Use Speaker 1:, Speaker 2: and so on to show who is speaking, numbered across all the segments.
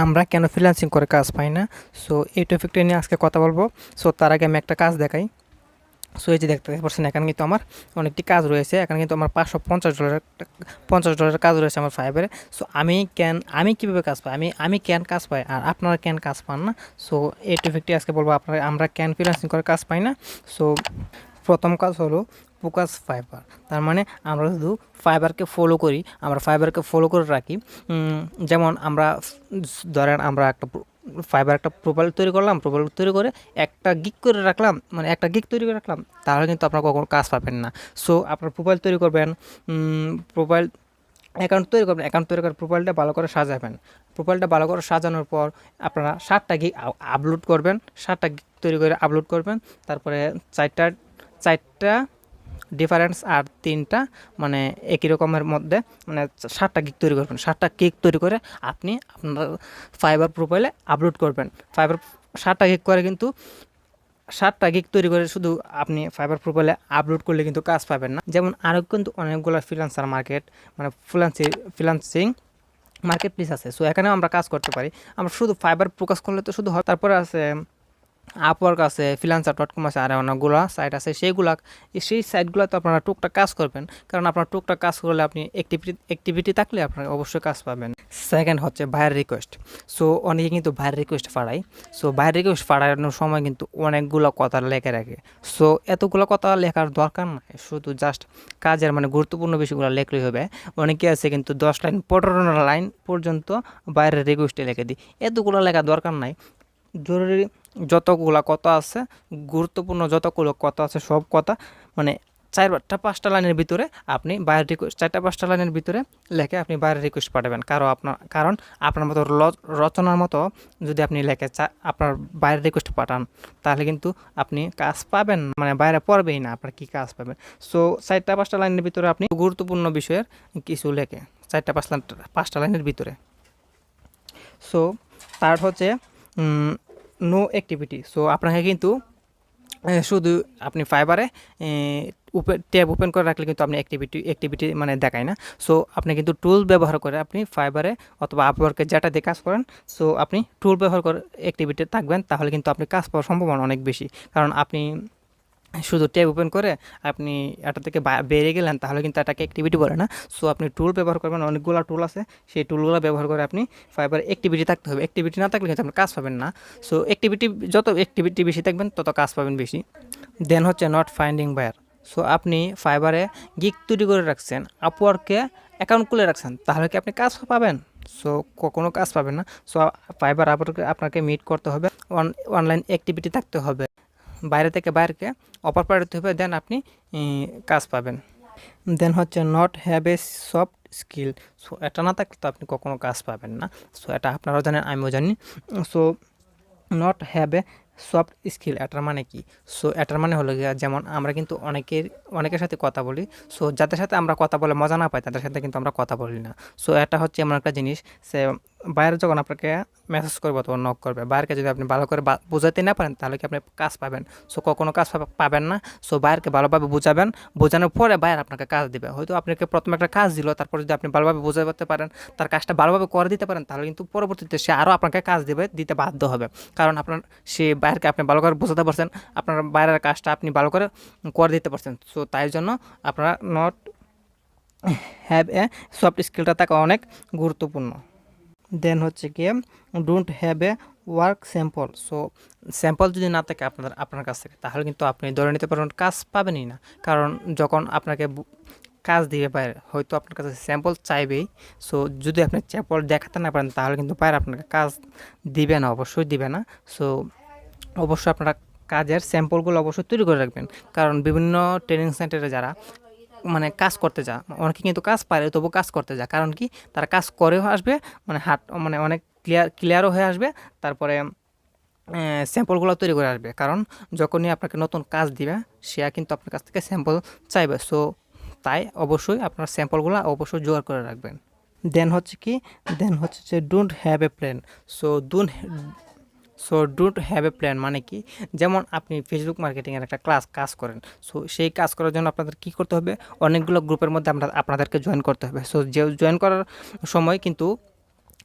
Speaker 1: আমরা কেন ফ্রিল্যান্সিং করে কাজ পাই না। সো এই টপিকটা নিয়ে আজকে কথা বলবো। সো তার আগে আমি একটা কাজ দেখাই। সো এই যে দেখতে পাচ্ছেন, এখানে কিন্তু আমার অনেকটি কাজ রয়েছে। এখানে কিন্তু আমার $550 কাজ রয়েছে আমার ফাইবারে। সো আমি কীভাবে কাজ পাই, আমি কেন কাজ পাই আর আপনারা কেন কাজ পান না। সো এই টপিকটি আজকে বলবো আমরা কেন ফ্রিল্যান্সিং করে কাজ পাই না। সো প্রথম কাজ হলো ফোকাস ফাইবার। তার মানে আমরা শুধু ফাইবারকে ফলো করি, আমরা ফাইবারকে ফলো করে রাখি। যেমন আমরা ধরেন আমরা ফাইবার একটা প্রোফাইল তৈরি করলাম, প্রোফাইল তৈরি করে একটা গিগ করে রাখলাম, মানে একটা গিগ তৈরি করে রাখলাম, তাহলে কিন্তু আপনারা কখনো কাজ পাবেন না। সো আপনার প্রোফাইল তৈরি করবেন, প্রোফাইল অ্যাকাউন্ট তৈরি করবেন, অ্যাকাউন্ট তৈরি করে প্রোফাইলটা ভালো করে সাজাবেন। প্রোফাইলটা ভালো করে সাজানোর পর আপনারা 7টা গিগ আপলোড করবেন, 7টা গিগ তৈরি করে আপলোড করবেন। তারপরে চারটা ডিফারেন্স আর 3টা মানে একই রকমের মধ্যে, মানে 7টা গিগ তৈরি করবেন। 7টা গিগ তৈরি করে আপনি আপনার ফাইবার প্রোফাইলে আপলোড করবেন। 7টা গিগ করে কিন্তু 7টা গিগ তৈরি করে শুধু আপনি ফাইবার প্রোফাইলে আপলোড করলে কিন্তু কাজ পাবেন না। যেমন আরও কিন্তু অনেকগুলো ফ্রিল্যান্সার মার্কেট, মানে ফ্রিল্যান্সিং মার্কেট প্লেস আছে। সো এখানেও আমরা কাজ করতে পারি। আমরা শুধু ফাইবার ফোকাস করলে তো শুধু হয়। তারপরে আছে আপওয়ার্ক আছে, freelancer.com আছে, আর অনেকগুলো সাইট আছে। সেই সাইটগুলোতে আপনারা টুকটাক কাজ করবেন, কারণ আপনার টুকটাক কাজ করলে আপনি অ্যাক্টিভিটি থাকলে আপনার অবশ্যই কাজ পাবেন। সেকেন্ড হচ্ছে ভাইয়ের রিকোয়েস্ট। সো অনেকে কিন্তু ভাইয়ের রিকোয়েস্ট পাঠায়। সো ভাইয়ের রিকোয়েস্ট পাঠানোর সময় কিন্তু অনেকগুলো কথা লেখে রাখে। সো এতগুলো কথা লেখার দরকার নাই, শুধু জাস্ট কাজের মানে গুরুত্বপূর্ণ বিষয়গুলো লেখলেই হবে। অনেকে আছে কিন্তু 10 লাইন 15 লাইন পর্যন্ত বাইরের রিকোয়েস্টে লিখে দিই। এতগুলো লেখা দরকার নাই। জরুরি যতগুলো কথা আছে, গুরুত্বপূর্ণ যতগুলো কথা আছে, সব কথা মানে 4-5টা লাইনের ভিতরে আপনি বাইরের রিকোয়েস্ট, 4-5টা লাইনের ভিতরে লেখে আপনি বাইরের রিকোয়েস্ট পাঠাবেন। কারণ আপনার মতো রচনার মতো যদি আপনি লেখে আপনার বাইরের রিকোয়েস্ট পাঠান, তাহলে কিন্তু আপনি কাজ পাবেন না, মানে বাইরে পড়বেই না, আপনার কি কাজ পাবেন। সো 4-5টা লাইনের ভিতরে আপনি গুরুত্বপূর্ণ বিষয়ের কিছু লেখে 4-5টা লাইনের ভিতরে। সো থার্ড হচ্ছে নো অ্যাক্টিভিটি। সো আপনাকে কিন্তু শুধু আপনি ফাইবারে ট্যাব ওপেন করে রাখলে কিন্তু আপনি অ্যাক্টিভিটি মানে দেখায় না। সো আপনি কিন্তু টুল ব্যবহার করে আপনি ফাইবারে অথবা আপওয়ার্কে যেটা দিয়ে কাজ করেন, সো আপনি টুল ব্যবহার করে অ্যাক্টিভিটি থাকবেন, তাহলে কিন্তু আপনি কাজ পাওয়ার সম্ভাবনা অনেক বেশি। কারণ আপনি শুধু ট্যাব ওপেন করে আপনি এটা থেকে বেরিয়ে গেলেন, তাহলে কিন্তু এটাকে অ্যাক্টিভিটি বলে না। সো আপনি টুল ব্যবহার করবেন, অনেকগুলো টুল আছে, সেই টুলগুলো ব্যবহার করে আপনি ফাইবারে অ্যাক্টিভিটি থাকতে হবে। অ্যাক্টিভিটি না থাকলে কিন্তু আপনি কাজ পাবেন না। সো যত অ্যাক্টিভিটি বেশি থাকবেন তত কাজ পাবেন বেশি। দেন হচ্ছে নট ফাইন্ডিং বায়ার। সো আপনি ফাইবারে গিগ তৈরি করে রাখছেন, আপওয়ার্কে অ্যাকাউন্ট খুলে রাখছেন, তাহলে কি আপনি কাজ পাবেন? সো কখনো কাজ পাবেন না। সো ফাইবার আপনাকে মিট করতে হবে, অনলাইন অ্যাক্টিভিটি থাকতে হবে, বাইরে থেকে বাইরকে অফার পাঠাতে হবে, দেন আপনি কাজ পাবেন। দেন হচ্ছে not have a soft skill. So এটা না থাকলে তো আপনি কখনো কাজ পাবেন না। সো এটা আপনারাও জানেন, আমিও জানি। So not have a soft skill এটার মানে কি? সো এটার মানে হলো গিয়া, যেমন আমরা কিন্তু অনেকের সাথে কথা বলি। সো যাদের সাথে আমরা কথা বলে মজা না পাই, তাদের সাথে কিন্তু আমরা কথা বলি না। সো এটা হচ্ছে এমন একটা জিনিস, সে বাইরে যখন আপনাকে মেসেজ করবে অথবা নক করবে, বাইরকে যদি আপনি ভালো করে বোঝাতে না পারেন, তাহলে কি আপনি কাজ পাবেন? সো কখনো কাজ পাবেন না। সো বাইরকে ভালোভাবে বুঝাবেন, বোঝানোর পরে বাইর আপনাকে কাজ দেবে। হয়তো আপনাকে প্রথমে একটা কাজ দিল, তারপর যদি আপনি ভালোভাবে বোঝাতে পারেন, তার কাজটা ভালোভাবে করে দিতে পারেন, তাহলে কিন্তু পরবর্তীতে সে আরও আপনাকে কাজ দিতে বাধ্য হবে। কারণ সে বাইরকে আপনি ভালো করে বোঝাতে পারছেন, আপনার বাইরের কাজটা আপনি ভালো করে দিতে পারছেন। সো তাই জন্য আপনারা নট হ্যাভ এ সফট স্কিলটা থাকা অনেক গুরুত্বপূর্ণ। দেন হচ্ছে কি don't have a work sample. So sample যদি না থাকে আপনার কাছ থেকে, তাহলে কিন্তু আপনি ধরে নিতে পারবেন কাজ পাবেনই না। কারণ যখন আপনাকে কাজ দিবে বাইরে, হয়তো আপনার কাছে স্যাম্পল চাইবেই। সো যদি আপনি স্যাম্পল দেখাতে না পারেন, তাহলে কিন্তু বাইরে আপনাকে কাজ দিবে না, অবশ্যই দিবে না। সো অবশ্যই আপনারা কাজের স্যাম্পলগুলো অবশ্যই তৈরি করে রাখবেন। কারণ বিভিন্ন ট্রেনিং সেন্টারে যারা মানে কাজ করতে যা, অনেকে কিন্তু কাজ পারে তবু কাজ করতে যা, কারণ কি তারা কাজ করেও আসবে, মানে অনেক ক্লিয়ারও হয়ে আসবে, তারপরে স্যাম্পলগুলো তৈরি করে আসবে। কারণ যখনই আপনাকে নতুন কাজ দিবে, সে কিন্তু আপনার কাছ থেকে স্যাম্পল চাইবে। সো তাই অবশ্যই আপনার স্যাম্পলগুলো অবশ্যই জোগাড় করে রাখবেন। দেন হচ্ছে যে don't have a plan. So don't have a plan মানে কি? যেমন আপনি ফেসবুক মার্কেটিংয়ের একটা কাজ করেন। সো সেই কাজ করার জন্য আপনাদের কী করতে হবে? অনেকগুলো গ্রুপের মধ্যে আপনাদেরকে জয়েন করতে হবে। সো জয়েন করার সময় কিন্তু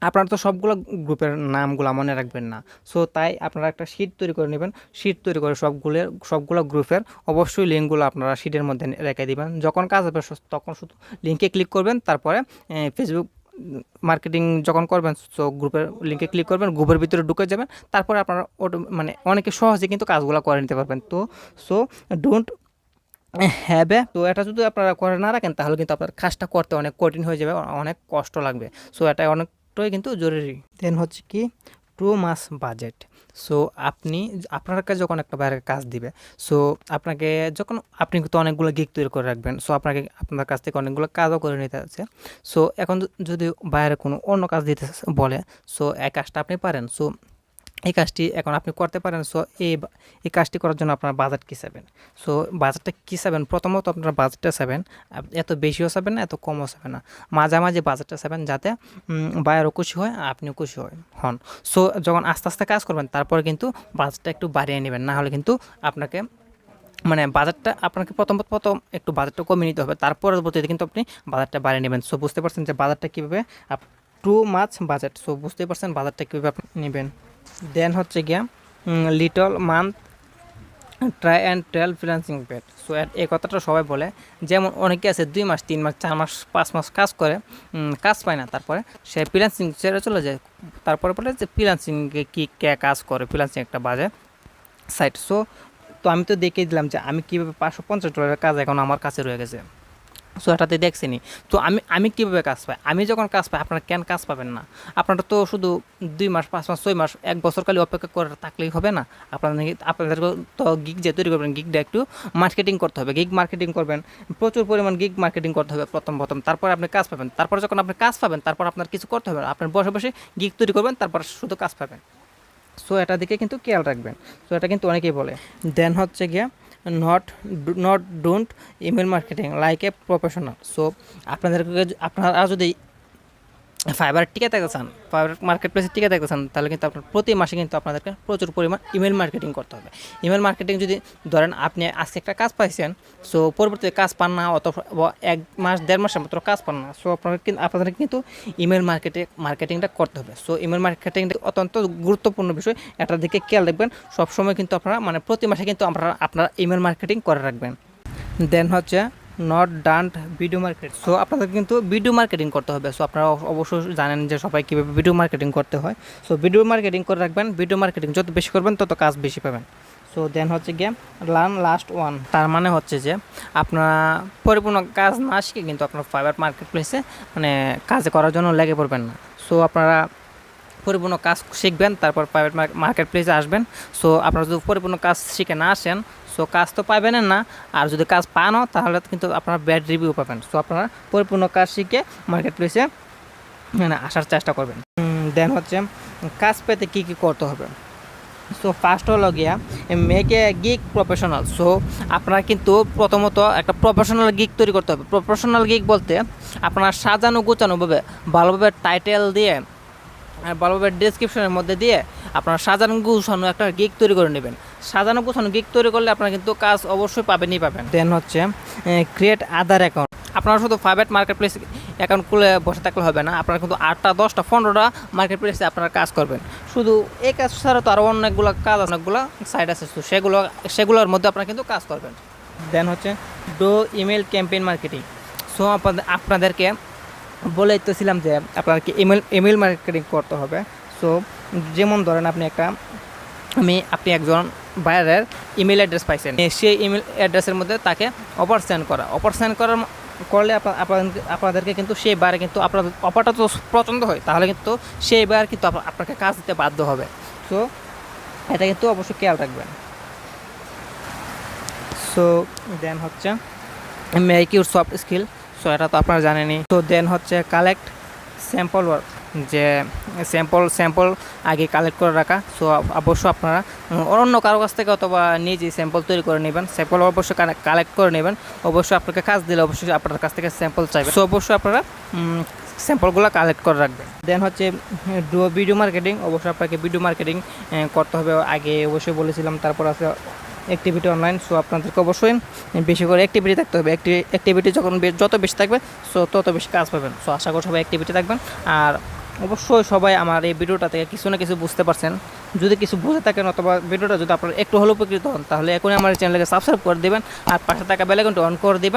Speaker 1: আপনারা তো সবগুলো গ্রুপের নামগুলো মনে রাখবেন না। সো তাই আপনারা একটা শিট তৈরি করে নেবেন। শিট তৈরি করে সবগুলো গ্রুপের অবশ্যই লিঙ্কগুলো আপনারা শিটের মধ্যে রেখে দিবেন। যখন কাজ হবে তখন শুধু লিঙ্কে ক্লিক করবেন, তারপরে ফেসবুক মার্কেটিং যখন করবেন, সো গ্রুপের লিঙ্কে ক্লিক করবেন, গ্রুপের ভিতরে ঢুকে যাবেন, তারপরে আপনারা মানে অনেকে সহজে কিন্তু কাজগুলো করে নিতে পারবেন। তো সো ডোন্ট হ্যাবে, তো এটা যদি আপনারা করে না রাখেন তাহলে কিন্তু আপনার কাজটা করতে অনেক কঠিন হয়ে যাবে, অনেক কষ্ট লাগবে। সো এটা অনেকটাই কিন্তু জরুরি। দেন হচ্ছে কি টু মাস বাজেট। সো আপনার কাছে যখন একটা বাইরের কাজ দিবে, সো আপনাকে যখন আপনি কিন্তু অনেকগুলো গিগ তৈরি করে রাখবেন, সো আপনার কাছ থেকে অনেকগুলো কাজও করে নিতে আছে। সো এখন যদি বাইরে কোনো অন্য কাজ দিতে বলে, সো এই কাজটা আপনি পারেন, সো এই কাজটি এখন আপনি করতে পারেন। সো এই কাজটি করার জন্য আপনার বাজেট কী চাবেন? সো বাজেটটা কী চাবেন? প্রথমত আপনার বাজেটটা চাবেন, এত বেশিও চাবেন না, এত কমও চাবেন না, মাঝামাঝি বাজেটটা চাবেন, যাতে বায়ারও খুশি হয়, আপনিও খুশি হন। সো যখন আস্তে আস্তে কাজ করবেন, তারপরে কিন্তু বাজেটটা একটু বাড়িয়ে নেবেন, না হলে কিন্তু আপনাকে মানে বাজেটটা আপনাকে প্রথম একটু বাজেটটা কমিয়ে নিতে হবে, তার পরবর্তীতে কিন্তু আপনি বাজেটটা বাড়িয়ে নেবেন। সো বুঝতে পারছেন যে বাজেটটা কীভাবে টু মাচ বাজেট, সো বুঝতেই পারছেন বাজেটটা কীভাবে আপনি নেবেন। দেন হচ্ছে গিয়া little month try and trail freelancing paid. So এই কথাটা সবাই বলে, যেমন অনেকে আছে 2 মাস 3 মাস 4 মাস 5 মাস কাজ করে, কাজ পায় না, তারপরে সে ফ্রিল্যান্সিং ছেড়ে চলে যায়। তারপরে বলে যে ফ্রিল্যান্সিংয়ে কী কে কাজ করে, ফ্রিল্যান্সিং একটা বাজে সাইট। সো তো আমি তো দেখিয়ে দিলাম যে আমি কীভাবে $550 কাজ এখন আমার কাছে রয়ে গেছে। সো এটাতে দেখছেনি। তো আমি কীভাবে কাজ পাই? আমি যখন কাজ পাই, আপনারা কেন কাজ পাবেন না? আপনারা তো শুধু 2 মাস 5 মাস 6 মাস 1 বছর খালি অপেক্ষা করে থাকলেই হবে না। আপনাদেরকে তো গিগ যে তৈরি করবেন, গিগটা একটু মার্কেটিং করতে হবে, গিগ মার্কেটিং করবেন, প্রচুর পরিমাণ গিগ মার্কেটিং করতে হবে প্রথম তারপরে আপনি কাজ পাবেন। তারপরে যখন আপনি কাজ পাবেন, তারপর আপনার কিছু করতে হবে না, আপনার বসে বসে গিগ তৈরি করবেন, তারপর শুধু কাজ পাবেন। সো এটা দিকে কিন্তু খেয়াল রাখবেন। সো এটা কিন্তু অনেকেই বলে। দেন হচ্ছে গিয়ে don't email marketing like a professional. So আপনারা যদি ফাইবার টিকে থাকতে চান, ফাইবার মার্কেট প্লেসে টিকে থাকতে চান, তাহলে কিন্তু আপনার প্রতি মাসে কিন্তু আপনাদেরকে প্রচুর পরিমাণ ইমেল মার্কেটিং করতে হবে। ইমেল মার্কেটিং যদি ধরেন আপনি আজকে একটা কাজ পাইছেন, সো পরবর্তীতে কাজ পান না, অথবা 1 মাস 1.5 মাসের মতো কাজ পান না, সো আপনাদের কিন্তু ইমেল মার্কেটিংটা করতে হবে। সো ইমেল মার্কেটিংটা অত্যন্ত গুরুত্বপূর্ণ বিষয়, এটার দিকে খেয়াল রাখবেন। সবসময় কিন্তু আপনারা মানে প্রতি মাসে কিন্তু আপনারা ইমেল মার্কেটিং করে রাখবেন। দেন হচ্ছে not done video market. So আপনাদের কিন্তু ভিডিও মার্কেটিং করতে হবে। সো আপনারা অবশ্যই জানেন যে সবাই কীভাবে ভিডিও মার্কেটিং করতে হয়। সো ভিডিও মার্কেটিং করে রাখবেন। ভিডিও মার্কেটিং যত বেশি করবেন তত কাজ বেশি পাবেন। সো দেন হচ্ছে গিয়ে লার্ন লাস্ট ওয়ান। তার মানে হচ্ছে যে আপনারা পরিপূর্ণ কাজ না শিখে কিন্তু আপনার ফাইবার মার্কেট প্লেসে মানে কাজ করার জন্য লেগে পড়বেন না। সো আপনারা পরিপূর্ণ কাজ শিখবেন, তারপর প্রাইভেট মার্কেট প্লেসে আসবেন। সো আপনারা যদি পরিপূর্ণ কাজ শিখে না আসেন, সো কাজ তো পাবেন না, আর যদি কাজ পানও তাহলে কিন্তু আপনারা ব্যাড রিভিউ পাবেন। সো আপনারা পরিপূর্ণ কাজ শিখে মার্কেট প্লেসে মানে আসার চেষ্টা করবেন। দেন হচ্ছে কাজ পেতে কী কী করতে হবে। সো ফার্স্ট হলো গিয়া make a gig professional. So আপনারা কিন্তু প্রথমত একটা প্রফেশনাল গিগ তৈরি করতে হবে। প্রফেশনাল গিগ বলতে আপনারা সাজানো গোছানোভাবে ভালোভাবে টাইটেল দিয়ে আর ভালোভাবে ডেসক্রিপশনের মধ্যে দিয়ে আপনারা সাজানো গোছানো একটা গিগ তৈরি করে নেবেন। সাজানো গোছানো গিগ তৈরি করলে আপনারা কিন্তু কাজ অবশ্যই পাবেন। দেন হচ্ছে ক্রিয়েট আদার অ্যাকাউন্ট। আপনারা শুধু ফাইবার মার্কেট প্লেস অ্যাকাউন্ট খুলে বসে থাকলে হবে না, আপনারা কিন্তু 8টা 10টা 15টা মার্কেট প্লেসে আপনারা কাজ করবেন। শুধু এই কাজ ছাড়া তো আরও অনেকগুলো কাজ, অনেকগুলো সাইট আছে, তো সেগুলোর মধ্যে আপনারা কিন্তু কাজ করবেন। দেন হচ্ছে do email campaign marketing. So আপনাদেরকে বলেই তো ছিলাম যে আপনাকে ইমেল মার্কেটিং করতে হবে। সো যেমন ধরেন আপনি একজন বায়ারের ইমেল অ্যাড্রেস পাইছেন, সেই ইমেল অ্যাড্রেসের মধ্যে তাকে অফার সেন্ড করলে আপনাদেরকে কিন্তু সেই বারে কিন্তু আপনাদের অফারটা তো পছন্দ হয়, তাহলে কিন্তু সেই বার কিন্তু আপনাকে কাজ দিতে বাধ্য হবে। সো এটা কিন্তু অবশ্যই খেয়াল রাখবেন। সো দেন হচ্ছে make your soft skill. So এটা তো আপনারা জানেনই। তো দেন হচ্ছে কালেক্ট স্যাম্পল ওয়ার্ক, যে স্যাম্পল আগে কালেক্ট করে রাখা। সো অবশ্যই আপনারা অন্য কারো কাছ থেকে অথবা নিজেই স্যাম্পল তৈরি করে নেবেন। স্যাম্পল অবশ্যই কালেক্ট করে নেবেন। অবশ্যই আপনাকে কাজ দিলে অবশ্যই আপনার কাছ থেকে স্যাম্পল চাইবেন। সো অবশ্যই আপনারা স্যাম্পলগুলো কালেক্ট করে রাখবেন। দেন হচ্ছে ভিডিও মার্কেটিং। অবশ্যই আপনাকে ভিডিও মার্কেটিং করতে হবে, আগে অবশ্যই বলেছিলাম। তারপর আছে অ্যাক্টিভিটি অনলাইন। সো আপনাদেরকে অবশ্যই বেশি করে অ্যাক্টিভিটি থাকতে হবে। অ্যাক্টিভিটি যত বেশি থাকবে, সো তত বেশি কাজ পাবেন। সো আশা করি সবাই অ্যাক্টিভিটি থাকবেন। আর অবশ্যই সবাই আমার এই ভিডিওটা থেকে কিছু না কিছু বুঝতে পারছেন। যদি কিছু বুঝে থাকেন অথবা ভিডিওটা যদি আপনার একটু হলেও উপকৃত হন, তাহলে এখনই আমার চ্যানেলকে সাবস্ক্রাইব করে দেবেন আর পাশে থাকা বেল আইকনটি অন করে দেবেন।